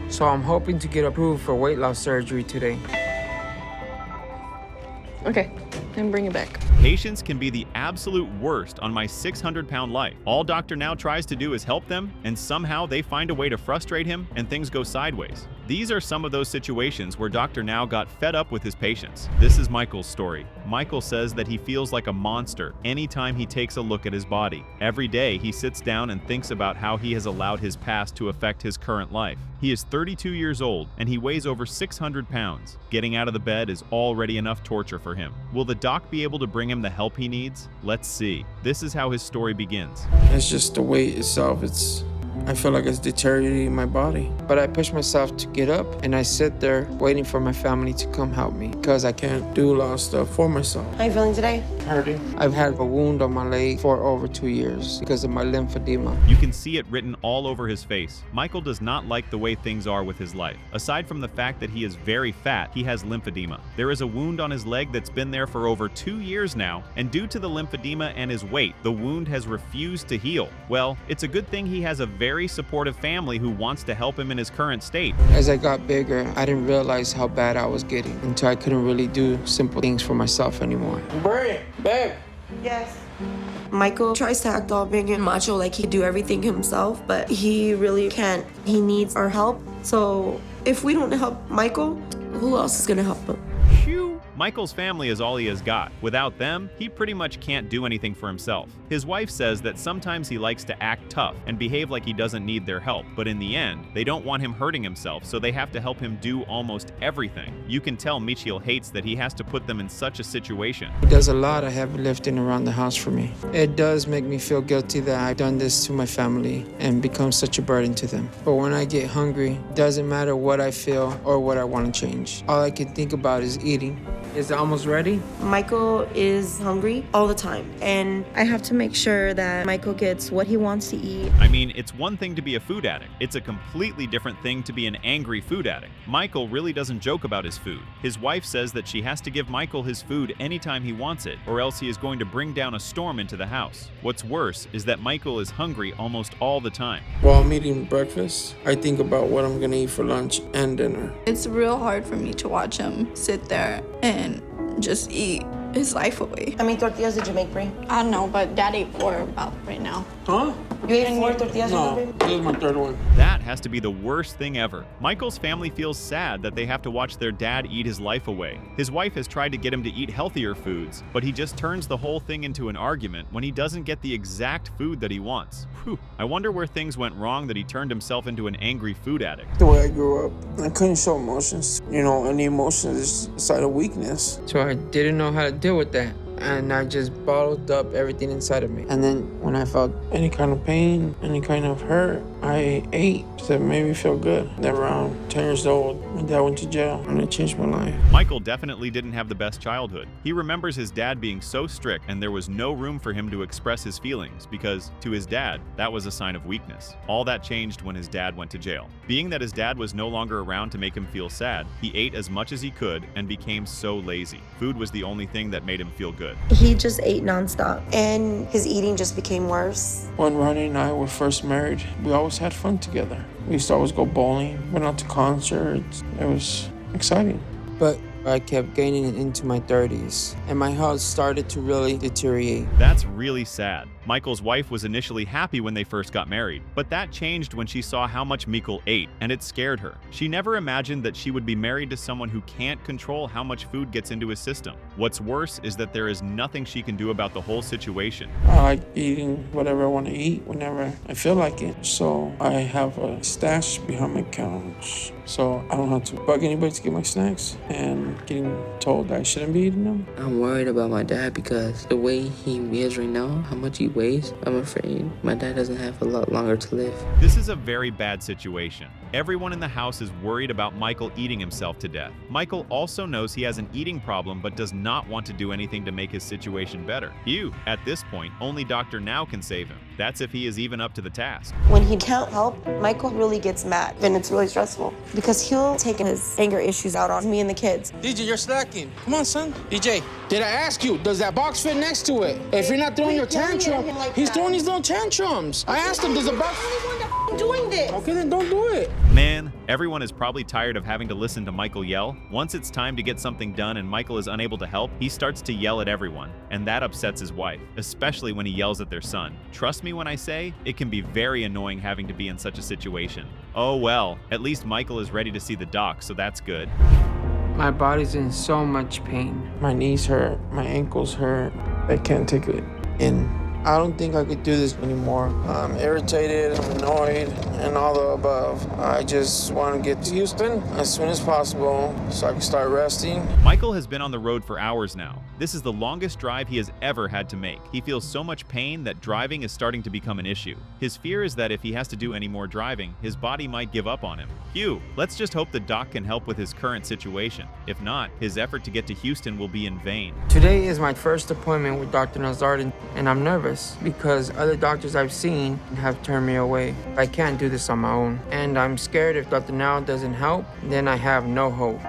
So I'm hoping to get approved for weight loss surgery today. Okay, then bring it back. Patients can be the absolute worst on my 600-pound life. All Dr. Now tries to do is help them, and somehow they find a way to frustrate him and things go sideways. These are some of those situations where Dr. Now got fed up with his patients. This is Michael's story. Michael says that he feels like a monster anytime he takes a look at his body. Every day he sits down and thinks about how he has allowed his past to affect his current life. He is 32 years old and he weighs over 600 pounds. Getting out of the bed is already enough torture for him. Will the doc be able to bring him the help he needs? Let's see. This is how his story begins. It's just the weight itself. I feel like it's deteriorating my body. But I push myself to get up and I sit there waiting for my family to come help me because I can't do a lot of stuff for myself. How are you feeling today? Hurting. I've had a wound on my leg for over 2 years because of my lymphedema. You can see it written all over his face. Michael does not like the way things are with his life. Aside from the fact that he is very fat, he has lymphedema. There is a wound on his leg that's been there for over 2 years now, and due to the lymphedema and his weight, the wound has refused to heal. Well, it's a good thing he has a very supportive family who wants to help him in his current state. As I got bigger, I didn't realize how bad I was getting until I couldn't really do simple things for myself anymore. Bray, babe. Yes. Michael tries to act all big and macho like he can do everything himself, but he really can't. He needs our help. So if we don't help Michael, who else is gonna help him? Phew. Michael's family is all he has got. Without them, he pretty much can't do anything for himself. His wife says that sometimes he likes to act tough and behave like he doesn't need their help, but in the end, they don't want him hurting himself, so they have to help him do almost everything. You can tell Michiel hates that he has to put them in such a situation. He does a lot of heavy lifting around the house for me. It does make me feel guilty that I've done this to my family and become such a burden to them. But when I get hungry, it doesn't matter what I feel or what I want to change. All I can think about is eating. Is it almost ready? Michael is hungry all the time, and I have to make sure that Michael gets what he wants to eat. I mean, it's one thing to be a food addict. It's a completely different thing to be an angry food addict. Michael really doesn't joke about his food. His wife says that she has to give Michael his food anytime he wants it, or else he is going to bring down a storm into the house. What's worse is that Michael is hungry almost all the time. While I'm eating breakfast, I think about what I'm gonna eat for lunch and dinner. It's real hard for me to watch him sit there and just eat his life away. How many tortillas did you make, Brie? I don't know, but Dad ate 4 about right now. Huh? You ate 4 tortillas? No, this is my third one. That has to be the worst thing ever. Michael's family feels sad that they have to watch their dad eat his life away. His wife has tried to get him to eat healthier foods, but he just turns the whole thing into an argument when he doesn't get the exact food that he wants. Whew. I wonder where things went wrong that he turned himself into an angry food addict. The way I grew up, I couldn't show emotions. You know, any emotion is a sign of weakness. So I didn't know how to deal with that. And I just bottled up everything inside of me. And then when I felt any kind of pain, any kind of hurt, I ate. So it made me feel good. Then around 10 years old, my dad went to jail and it changed my life. Michael definitely didn't have the best childhood. He remembers his dad being so strict and there was no room for him to express his feelings because, to his dad, that was a sign of weakness. All that changed when his dad went to jail. Being that his dad was no longer around to make him feel sad, he ate as much as he could and became so lazy. Food was the only thing that made him feel good. He just ate nonstop, and his eating just became worse. When Ronnie and I were first married, we always had fun together. We used to always go bowling, went out to concerts. It was exciting. But I kept gaining into my 30s, and my health started to really deteriorate. That's really sad. Michael's wife was initially happy when they first got married, but that changed when she saw how much Michael ate, and it scared her. She never imagined that she would be married to someone who can't control how much food gets into his system. What's worse is that there is nothing she can do about the whole situation. I like eating whatever I want to eat whenever I feel like it. So I have a stash behind my couch, so I don't have to bug anybody to get my snacks and getting told I shouldn't be eating them. I'm worried about my dad because the way he is right now, how much he weighs, I'm afraid my dad doesn't have a lot longer to live. This is a very bad situation. Everyone in the house is worried about Michael eating himself to death. Michael also knows he has an eating problem but does not want to do anything to make his situation better. At this point, only Dr. Now can save him. That's if he is even up to the task. When he can't help, Michael really gets mad, and it's really stressful because he'll take his anger issues out on me and the kids. DJ, you're slacking. Come on, son. DJ, did I ask you, does that box fit next to it? If you're not throwing your tantrum, he's throwing these little tantrums. I asked him, does the box... I'm doing this. Okay, then don't do it. Man, everyone is probably tired of having to listen to Michael yell. Once it's time to get something done and Michael is unable to help, he starts to yell at everyone, and that upsets his wife, especially when he yells at their son. Trust me when I say, it can be very annoying having to be in such a situation. Oh well, at least Michael is ready to see the doc, so that's good. My body's in so much pain. My knees hurt, my ankles hurt. I can't take it in. I don't think I could do this anymore. I'm irritated, I'm annoyed, and all the above. I just want to get to Houston as soon as possible so I can start resting. Michael has been on the road for hours now. This is the longest drive he has ever had to make. He feels so much pain that driving is starting to become an issue. His fear is that if he has to do any more driving, his body might give up on him. Phew, let's just hope the doc can help with his current situation. If not, his effort to get to Houston will be in vain. Today is my first appointment with Dr. Nazardin, and I'm nervous because other doctors I've seen have turned me away. I can't do this on my own, and I'm scared if Dr. Now doesn't help, then I have no hope.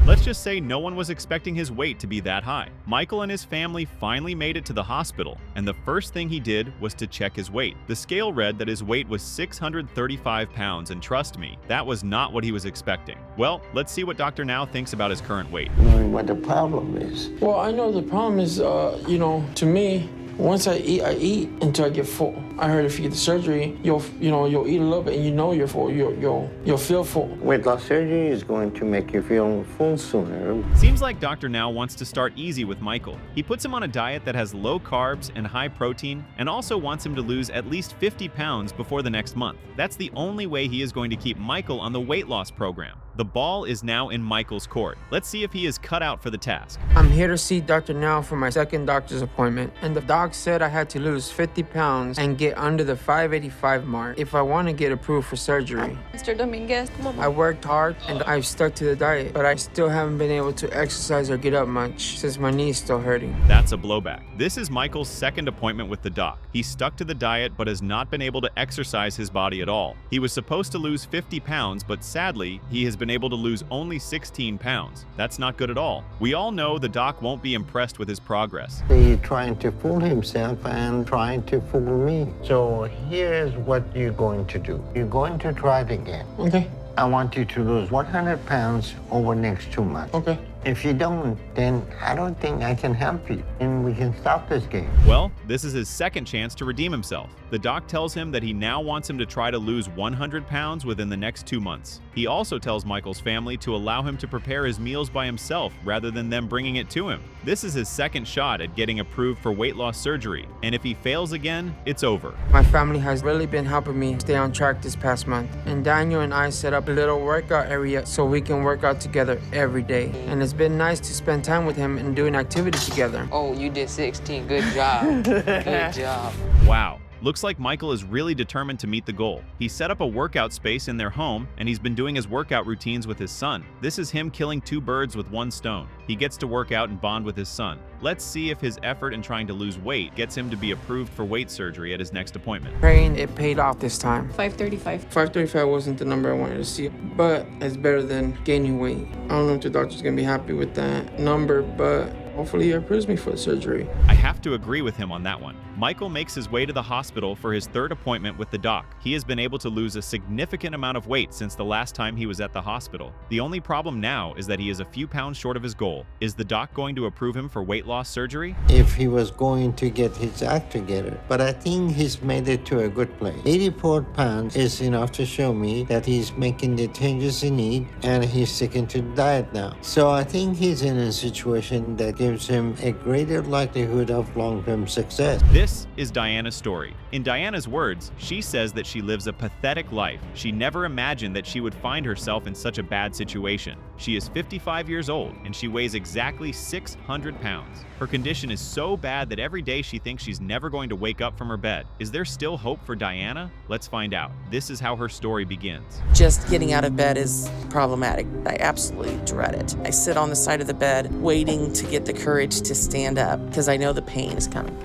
Let's just say no one was expecting his weight to be that high. Michael and his family finally made it to the hospital, and the first thing he did was to check his weight. The scale read that his weight was 635 pounds, and trust me, that was not what he was expecting. Well, let's see what Dr. Now thinks about his current weight. Knowing what the problem is. Well, I know the problem is, to me, once I eat until I get full. I heard if you get the surgery, you'll eat a little bit and you're full. You'll feel full. Weight loss surgery is going to make you feel full sooner. Seems like Dr. Now wants to start easy with Michael. He puts him on a diet that has low carbs and high protein, and also wants him to lose at least 50 pounds before the next month. That's the only way he is going to keep Michael on the weight loss program. The ball is now in Michael's court. Let's see if he is cut out for the task. I'm here to see Dr. Now for my second doctor's appointment, and the doc said I had to lose 50 pounds and get under the 585 mark if I want to get approved for surgery. Mr. Dominguez, I worked hard and I've stuck to the diet, but I still haven't been able to exercise or get up much since my knee's still hurting. That's a blowback. This is Michael's second appointment with the doc. He stuck to the diet but has not been able to exercise his body at all. He was supposed to lose 50 pounds, but sadly, he has been able to lose only 16 pounds. That's not good at all. We all know the doc won't be impressed with his progress. He's trying to fool himself and trying to fool me. So here's what you're going to do. You're going to try it again. Okay. I want you to lose 100 pounds over the next 2 months. Okay. If you don't, then I don't think I can help you, and we can stop this game. Well, this is his second chance to redeem himself. The doc tells him that he now wants him to try to lose 100 pounds within the next 2 months. He also tells Michael's family to allow him to prepare his meals by himself rather than them bringing it to him. This is his second shot at getting approved for weight loss surgery, and if he fails again, it's over. My family has really been helping me stay on track this past month, and Daniel and I set up a little workout area so we can work out together every day, and it's been nice to spend time with him and do an activity together. Oh, you did 16. Good job. Good job. Wow. Looks like Michael is really determined to meet the goal. He set up a workout space in their home, and he's been doing his workout routines with his son. This is him killing 2 birds with 1 stone. He gets to work out and bond with his son. Let's see if his effort in trying to lose weight gets him to be approved for weight surgery at his next appointment. Praying it paid off this time. 535. 535 wasn't the number I wanted to see, but it's better than gaining weight. I don't know if the doctor's gonna be happy with that number, but hopefully he approves me for the surgery. I have to agree with him on that one. Michael makes his way to the hospital for his 3rd appointment with the doc. He has been able to lose a significant amount of weight since the last time he was at the hospital. The only problem now is that he is a few pounds short of his goal. Is the doc going to approve him for weight loss surgery? If he was going to get his act together, but I think he's made it to a good place. 84 pounds is enough to show me that he's making the changes he needs, and he's sticking to the diet now. So I think he's in a situation that gives him a greater likelihood of long-term success. This is Diana's story. In Diana's words, she says that she lives a pathetic life. She never imagined that she would find herself in such a bad situation. She is 55 years old and she weighs exactly 600 pounds. Her condition is so bad that every day she thinks she's never going to wake up from her bed. Is there still hope for Diana? Let's find out. This is how her story begins. Just getting out of bed is problematic. I absolutely dread it. I sit on the side of the bed waiting to get the courage to stand up because I know the pain is coming.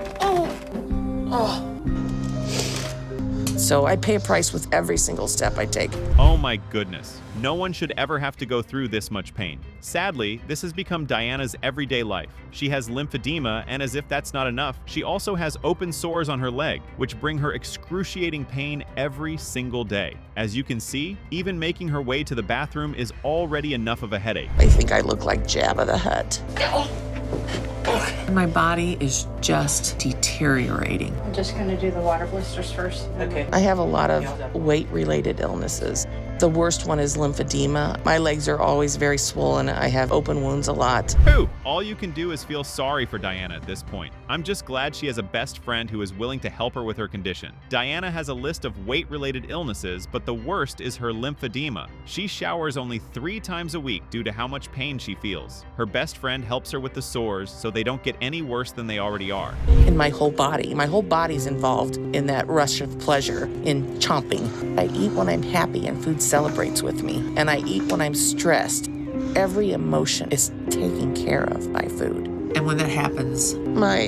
Oh, So I pay a price with every single step I take. Oh my goodness. No one should ever have to go through this much pain. Sadly, this has become Diana's everyday life. She has lymphedema, and as if that's not enough, she also has open sores on her leg, which bring her excruciating pain every single day. As you can see, even making her way to the bathroom is already enough of a headache. I think I look like Jabba the Hutt. My body is just deteriorating. I'm just gonna do the water blisters first. Okay. I have a lot of weight-related illnesses. The worst one is lymphedema. My legs are always very swollen. I have open wounds a lot. Phew! All you can do is feel sorry for Diana at this point. I'm just glad she has a best friend who is willing to help her with her condition. Diana has a list of weight-related illnesses, but the worst is her lymphedema. She showers only 3 times a week due to how much pain she feels. Her best friend helps her with the sores so they don't get any worse than they already are. In my whole body's involved in that rush of pleasure, in chomping. I eat when I'm happy and food celebrates with me, and I eat when I'm stressed. Every emotion is taken care of by food. And when that happens, My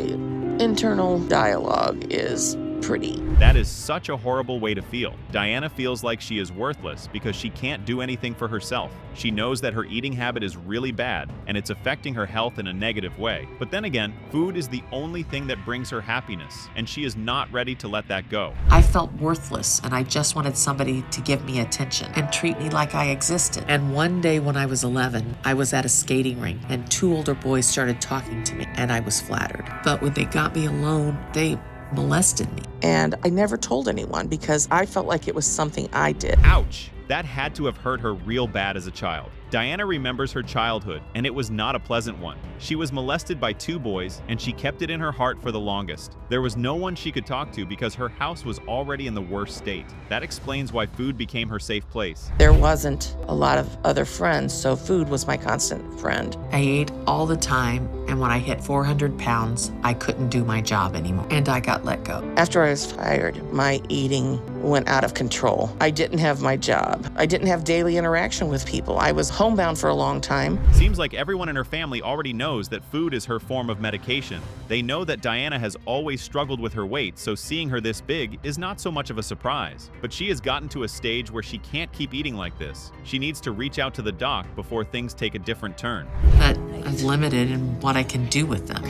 internal dialogue is pretty. That is such a horrible way to feel. Diana feels like she is worthless because she can't do anything for herself. She knows that her eating habit is really bad and it's affecting her health in a negative way. But then again, food is the only thing that brings her happiness, and she is not ready to let that go. I felt worthless and I just wanted somebody to give me attention and treat me like I existed. And one day when I was 11, I was at a skating rink and 2 older boys started talking to me and I was flattered. But when they got me alone, they molested me. And I never told anyone because I felt like it was something I did. Ouch! That had to have hurt her real bad as a child. Diana remembers her childhood, and it was not a pleasant one. She was molested by 2 boys, and she kept it in her heart for the longest. There was no one she could talk to because her house was already in the worst state. That explains why food became her safe place. There wasn't a lot of other friends, so food was my constant friend. I ate all the time, and when I hit 400 pounds, I couldn't do my job anymore, and I got let go. After I was fired, my eating went out of control. I didn't have my job. I didn't have daily interaction with people. I was homebound for a long time. Seems like everyone in her family already knows that food is her form of medication. They know that Diana has always struggled with her weight, so seeing her this big is not so much of a surprise. But she has gotten to a stage where she can't keep eating like this. She needs to reach out to the doc before things take a different turn. But I'm limited in what I can do with them.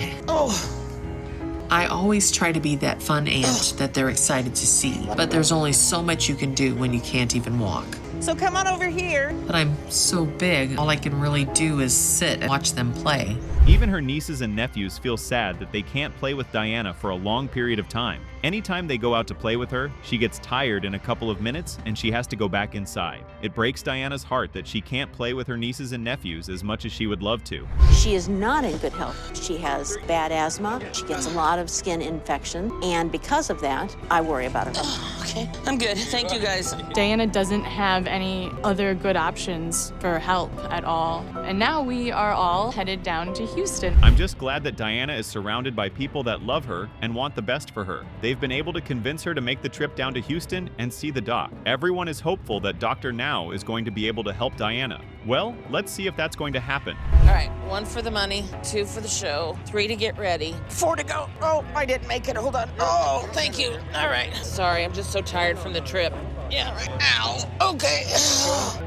I always try to be that fun aunt that they're excited to see, but there's only so much you can do when you can't even walk. So come on over here. But I'm so big, all I can really do is sit and watch them play. Even her nieces and nephews feel sad that they can't play with Diana for a long period of time. Anytime they go out to play with her, she gets tired in a couple of minutes and she has to go back inside. It breaks Diana's heart that she can't play with her nieces and nephews as much as she would love to. She is not in good health. She has bad asthma. She gets a lot of skin infection. And because of that, I worry about her. Okay, I'm good. Thank you, guys. Diana doesn't have any other good options for help at all. And now we are all headed down to Houston. I'm just glad that Diana is surrounded by people that love her and want the best for her. They've been able to convince her to make the trip down to Houston and see the doc. Everyone is hopeful that Dr. Now is going to be able to help Diana. Well, let's see if that's going to happen. All right, 1 for the money, 2 for the show, 3 to get ready, 4 to go. Oh, I didn't make it. Hold on. Oh, thank you. All right. Sorry, I'm just so tired from the trip. Yeah, right. Ow. Okay.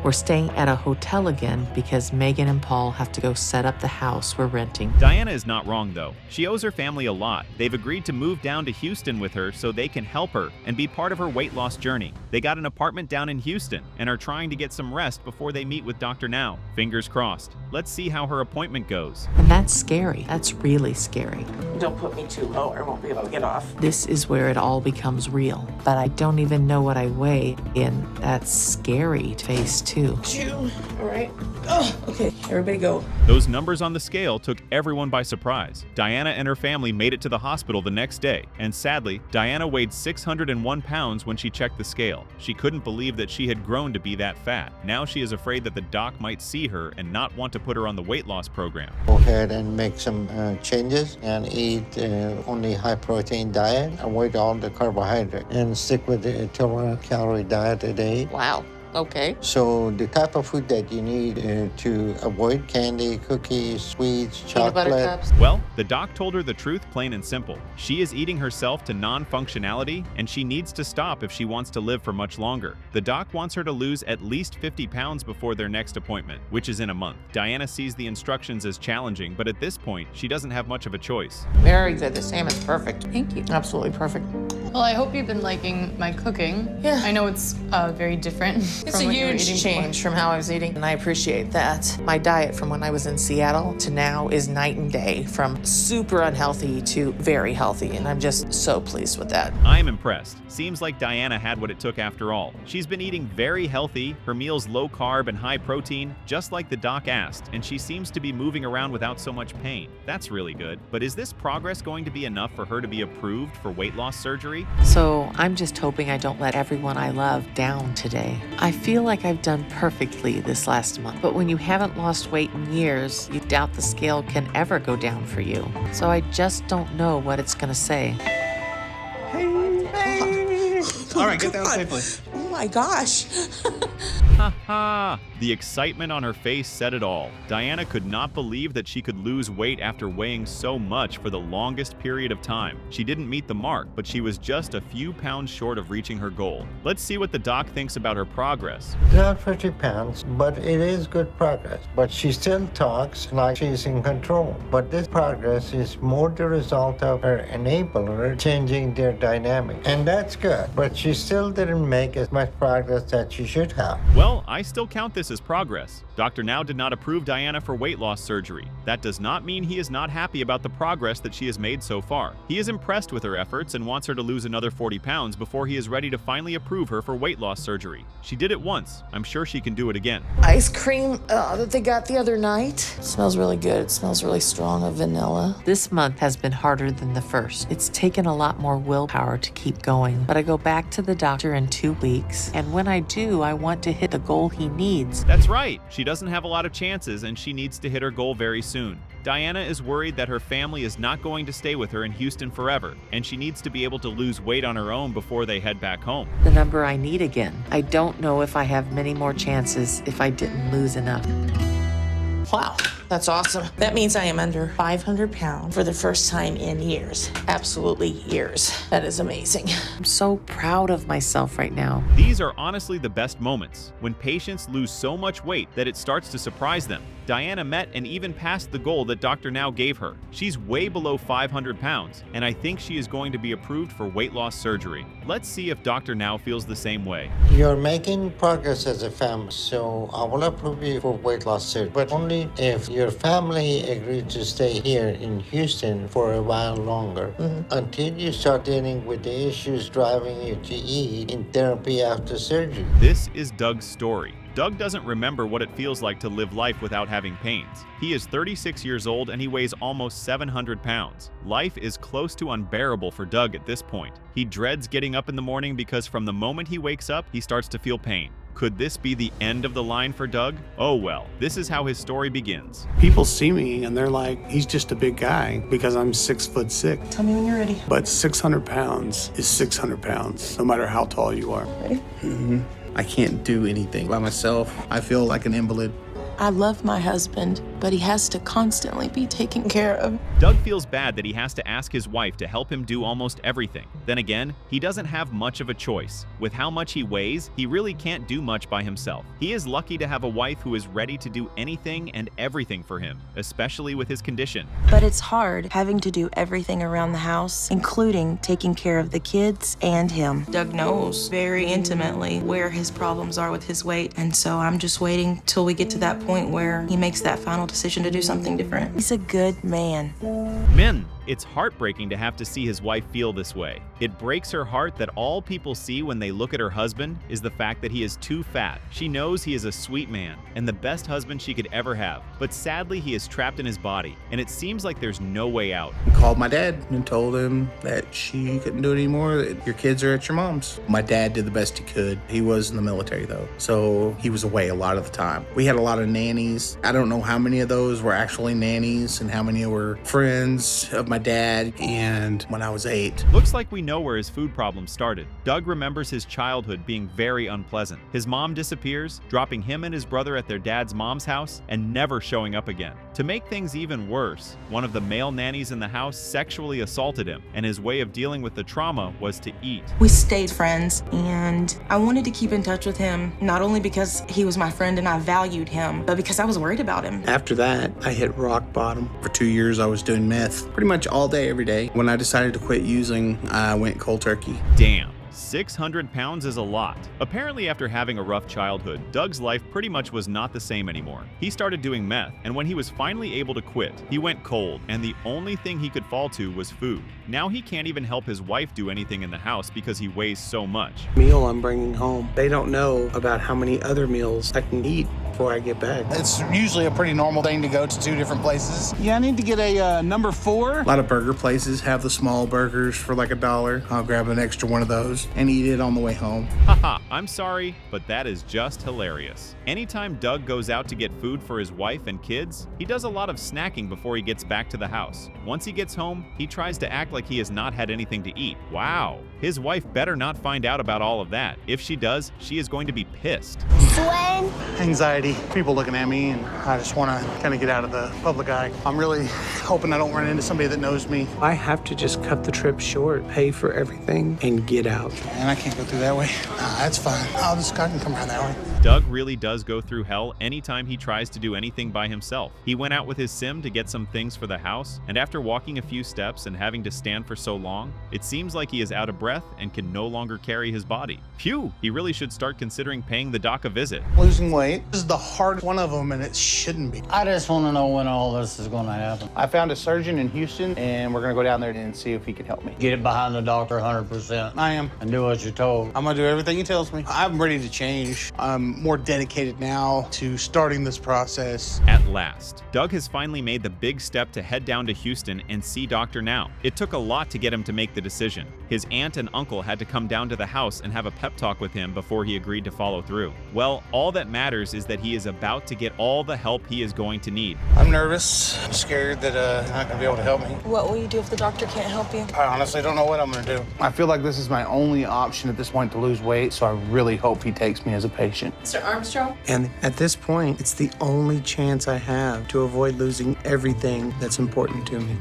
We're staying at a hotel again because Megan and Paul have to go set up the house we're renting. Diana is not wrong, though. She owes her family a lot. They've agreed to move down to Houston with her so they can help her and be part of her weight loss journey. They got an apartment down in Houston and are trying to get some rest before they meet with Dr. Now. Fingers crossed. Let's see how her appointment goes. And that's scary. That's really scary. Don't put me too low or I won't be able to get off. This is where it all becomes real. But I don't even know what I weigh in that scary phase 2. 2. All right. Oh, okay. Everybody go. Those numbers on the scale took everyone by surprise. Diana and her family made it to the hospital the next day, and sadly, Diana weighed 601 pounds when she checked the scale. She couldn't believe that she had grown to be that fat. Now she is afraid that the doc might see her and not want to put her on the weight loss program. Go ahead and make some changes and eat only high-protein diet, avoid all the carbohydrate, and stick with the 1200-calorie diet a day. Wow. Okay. So the type of food that you need to avoid: candy, cookies, sweets, Peanut butter chocolate. cups. Well, the doc told her the truth plain and simple. She is eating herself to non-functionality, and she needs to stop if she wants to live for much longer. The doc wants her to lose at least 50 pounds before their next appointment, which is in a month. Diana sees the instructions as challenging, but at this point, she doesn't have much of a choice. Very good. The salmon's perfect. Thank you. Absolutely perfect. Well, I hope you've been liking my cooking. Yeah. I know it's very different It's from a what you were huge eating change from how I was eating, and I appreciate that. My diet from when I was in Seattle to now is night and day, from super unhealthy to very healthy, and I'm just so pleased with that. I'm impressed. Seems like Diana had what it took after all. She's been eating very healthy, her meals low carb and high protein, just like the doc asked, and she seems to be moving around without so much pain. That's really good. But is this progress going to be enough for her to be approved for weight loss surgery? So I'm just hoping I don't let everyone I love down today. I feel like I've done perfectly this last month, but when you haven't lost weight in years, you doubt the scale can ever go down for you. So I just don't know what it's gonna say. All right, get down safely. Oh my gosh. Ha ha! The excitement on her face said it all. Diana could not believe that she could lose weight after weighing so much for the longest period of time. She didn't meet the mark, but she was just a few pounds short of reaching her goal. Let's see what the doc thinks about her progress. Not 50 pounds, but it is good progress. But she still talks like she's in control. But this progress is more the result of her enabler changing their dynamic. And that's good. But she still didn't make as much progress that she should have. Well, I still count this as progress. Dr. Now did not approve Diana for weight loss surgery. That does not mean he is not happy about the progress that she has made so far. He is impressed with her efforts and wants her to lose another 40 pounds before he is ready to finally approve her for weight loss surgery. She did it once. I'm sure she can do it again. Ice cream that they got the other night. Smells really good. It smells really strong of vanilla. This month has been harder than the first. It's taken a lot more willpower to keep going, but I go back to the doctor in 2 weeks, and when I do, I want to hit the goal he needs. That's right. She doesn't have a lot of chances and she needs to hit her goal very soon. Diana is worried that her family is not going to stay with her in Houston forever, and she needs to be able to lose weight on her own before they head back home. The number I need again. I don't know if I have many more chances if I didn't lose enough. Wow, that's awesome. That means I am under 500 pounds for the first time in years. Absolutely years. That is amazing. I'm so proud of myself right now. These are honestly the best moments, when patients lose so much weight that it starts to surprise them. Diana met and even passed the goal that Dr. Now gave her. She's way below 500 pounds, and I think she is going to be approved for weight loss surgery. Let's see if Dr. Now feels the same way. You're making progress as a family, so I will approve you for weight loss surgery, but only if your family agrees to stay here in Houston for a while longer, until you start dealing with the issues driving you to eat in therapy after surgery. This is Doug's story. Doug doesn't remember what it feels like to live life without having pains. He is 36 years old and he weighs almost 700 pounds. Life is close to unbearable for Doug at this point. He dreads getting up in the morning because from the moment he wakes up, he starts to feel pain. Could this be the end of the line for Doug? Oh well, this is how his story begins. People see me and they're like, he's just a big guy because I'm 6'6". Tell me when you're ready. But 600 pounds is 600 pounds, no matter how tall you are. Ready? I can't do anything by myself. I feel like an invalid. I love my husband, but he has to constantly be taken care of. Doug feels bad that he has to ask his wife to help him do almost everything. Then again, he doesn't have much of a choice. With how much he weighs, he really can't do much by himself. He is lucky to have a wife who is ready to do anything and everything for him, especially with his condition. But it's hard having to do everything around the house, including taking care of the kids and him. Doug knows very intimately where his problems are with his weight, and so I'm just waiting till we get to that point where he makes that final decision to do something different. He's a good man. Men, it's heartbreaking to have to see his wife feel this way. It breaks her heart that all people see when they look at her husband is the fact that he is too fat. She knows he is a sweet man and the best husband she could ever have, but sadly he is trapped in his body, and it seems like there's no way out. I called my dad and told him that she couldn't do it anymore, that your kids are at your mom's. My dad did the best he could. He was in the military though, so he was away a lot of the time. We had a lot of nannies. I don't know how many of those were actually nannies and how many were friends of my dad and when I was 8. Looks like we know where his food problem started. Doug remembers his childhood being very unpleasant. His mom disappears, dropping him and his brother at their dad's mom's house and never showing up again. To make things even worse, one of the male nannies in the house sexually assaulted him, and his way of dealing with the trauma was to eat. We stayed friends, and I wanted to keep in touch with him, not only because he was my friend and I valued him, but because I was worried about him. After that, I hit rock bottom. For 2 years, I was doing meth pretty much all day, every day. When I decided to quit using, I went cold turkey. Damn. 600 pounds is a lot. Apparently, after having a rough childhood, Doug's life pretty much was not the same anymore. He started doing meth, and when he was finally able to quit, he went cold, and the only thing he could fall to was food. Now he can't even help his wife do anything in the house because he weighs so much. Meal I'm bringing home. They don't know about how many other meals I can eat before I get back. It's usually a pretty normal thing to go to 2 different places. Yeah, I need to get a number 4. A lot of burger places have the small burgers for like $1. I'll grab an extra one of those and eat it on the way home. Haha, I'm sorry, but that is just hilarious. Anytime Doug goes out to get food for his wife and kids, he does a lot of snacking before he gets back to the house. Once he gets home, he tries to act like he has not had anything to eat. Wow. His wife better not find out about all of that. If she does, she is going to be pissed. Sweat. Anxiety. People looking at me, and I just want to kind of get out of the public eye. I'm really hoping I don't run into somebody that knows me. I have to just cut the trip short, pay for everything, and get out. And I can't go through that way. Nah, that's fine. I can come around that way. Doug really does go through hell anytime he tries to do anything by himself. He went out with his sim to get some things for the house, and after walking a few steps and having to stand for so long, it seems like he is out of breath and can no longer carry his body. Phew, he really should start considering paying the doc a visit. Losing weight is the hardest one of them, and it shouldn't be. I just want to know when all this is going to happen. I found a surgeon in Houston, and we're going to go down there and see if he can help me. Get it behind the doctor 100%. I am. And do what you're told. I'm going to do everything he tells me. I'm ready to change. I'm more dedicated now to starting this process. At last, Doug has finally made the big step to head down to Houston and see Dr. Now. It took a lot to get him to make the decision. His aunt and uncle had to come down to the house and have a pep talk with him before he agreed to follow through. Well, all that matters is that he is about to get all the help he is going to need. I'm nervous. I'm scared that they're not going to be able to help me. What will you do if the doctor can't help you? I honestly don't know what I'm going to do. I feel like this is my only option at this point to lose weight, so I really hope he takes me as a patient. Mr. Armstrong? And at this point, it's the only chance I have to avoid losing everything that's important to me.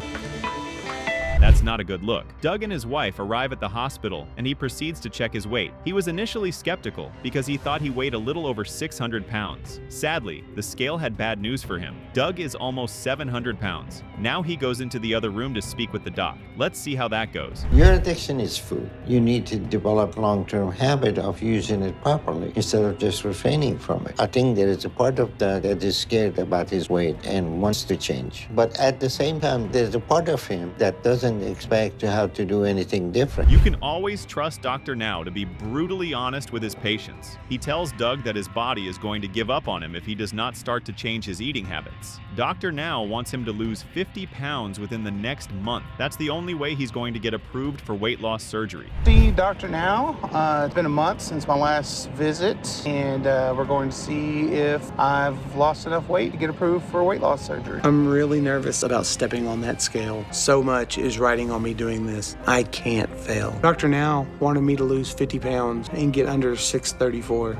That's not a good look. Doug and his wife arrive at the hospital, and he proceeds to check his weight. He was initially skeptical because he thought he weighed a little over 600 pounds. Sadly, the scale had bad news for him. Doug is almost 700 pounds. Now he goes into the other room to speak with the doc. Let's see how that goes. Your addiction is food. You need to develop long-term habit of using it properly instead of just refraining from it. I think there is a part of Doug that is scared about his weight and wants to change. But at the same time, there's a part of him that doesn't expect to have to do anything different. You can always trust Dr. Now to be brutally honest with his patients. He tells Doug that his body is going to give up on him if he does not start to change his eating habits. Dr. Now wants him to lose 50 pounds within the next month. That's the only way he's going to get approved for weight loss surgery. See Dr. Now. It's been a month since my last visit, and we're going to see if I've lost enough weight to get approved for weight loss surgery. I'm really nervous about stepping on that scale. So much is riding on me doing this. I can't fail. Dr. Now wanted me to lose 50 pounds and get under 634.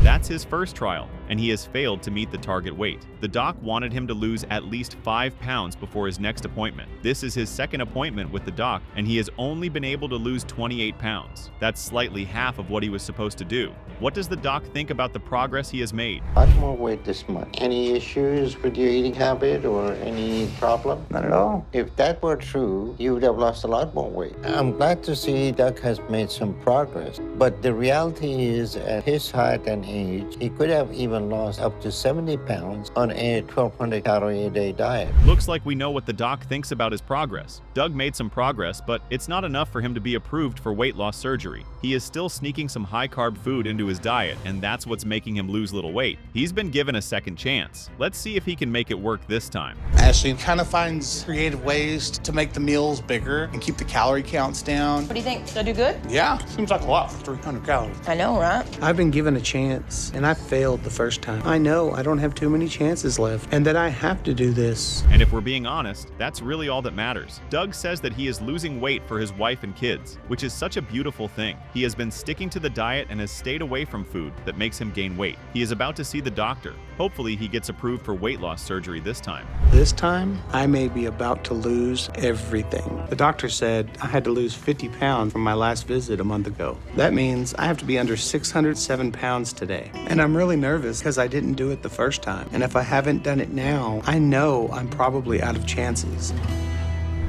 That's his first trial, and he has failed to meet the target weight. The doc wanted him to lose at least 5 pounds before his next appointment. This is his second appointment with the doc, and he has only been able to lose 28 pounds. That's slightly half of what he was supposed to do. What does the doc think about the progress he has made? A lot more weight this month. Any issues with your eating habit or any problem? Not at all. If that were true, you would have lost a lot more weight. I'm glad to see Doug has made some progress, but the reality is at his height and age, he could have even lost up to 70 pounds on a 1,200 calorie a day diet. Looks like we know what the doc thinks about his progress. Doug made some progress, but it's not enough for him to be approved for weight loss surgery. He is still sneaking some high-carb food into his diet, and that's what's making him lose little weight. He's been given a second chance. Let's see if he can make it work this time. Ashley kind of finds creative ways to make the meals bigger and keep the calorie counts down. What do you think? Did I do good? Yeah, seems like a lot for 300 calories. I know, right? I've been given a chance, and I failed the first first time. I know I don't have too many chances left and that I have to do this. And if we're being honest, that's really all that matters. Doug says that he is losing weight for his wife and kids, which is such a beautiful thing. He has been sticking to the diet and has stayed away from food that makes him gain weight. He is about to see the doctor. Hopefully he gets approved for weight loss surgery this time. This time, I may be about to lose everything. The doctor said I had to lose 50 pounds from my last visit a month ago. That means I have to be under 607 pounds today. And I'm really nervous because I didn't do it the first time. And if I haven't done it now, I know I'm probably out of chances.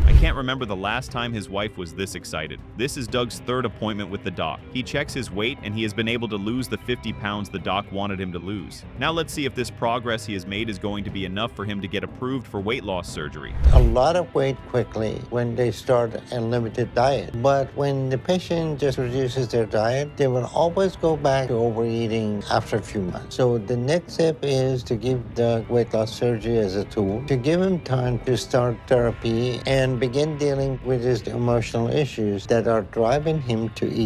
I can't remember the last time his wife was this excited. This is Doug's third appointment with the doc. He checks his weight and he has been able to lose the 50 pounds the doc wanted him to lose. Now let's see if this progress he has made is going to be enough for him to get approved for weight loss surgery. A lot of weight quickly when they start a limited diet. But when the patient just reduces their diet, they will always go back to overeating after a few months. So the next step is to give Doug weight loss surgery as a tool, to give him time to start therapy and begin dealing with his emotional issues that are driving him to eat.